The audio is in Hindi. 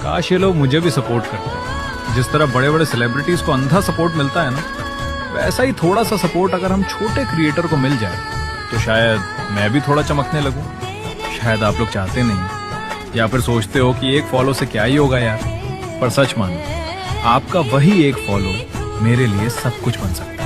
काश ये लोग मुझे भी सपोर्ट करते। जिस तरह बड़े बड़े सेलिब्रिटीज को अंधा सपोर्ट मिलता है ना, वैसा ही थोड़ा सा सपोर्ट अगर हम छोटे क्रिएटर को मिल जाए तो शायद मैं भी थोड़ा चमकने लगूं। शायद आप लोग चाहते नहीं, या फिर सोचते हो कि एक फॉलो से क्या ही होगा यार, पर सच मानो आपका वही एक फॉलो मेरे लिए सब कुछ बन सकता है।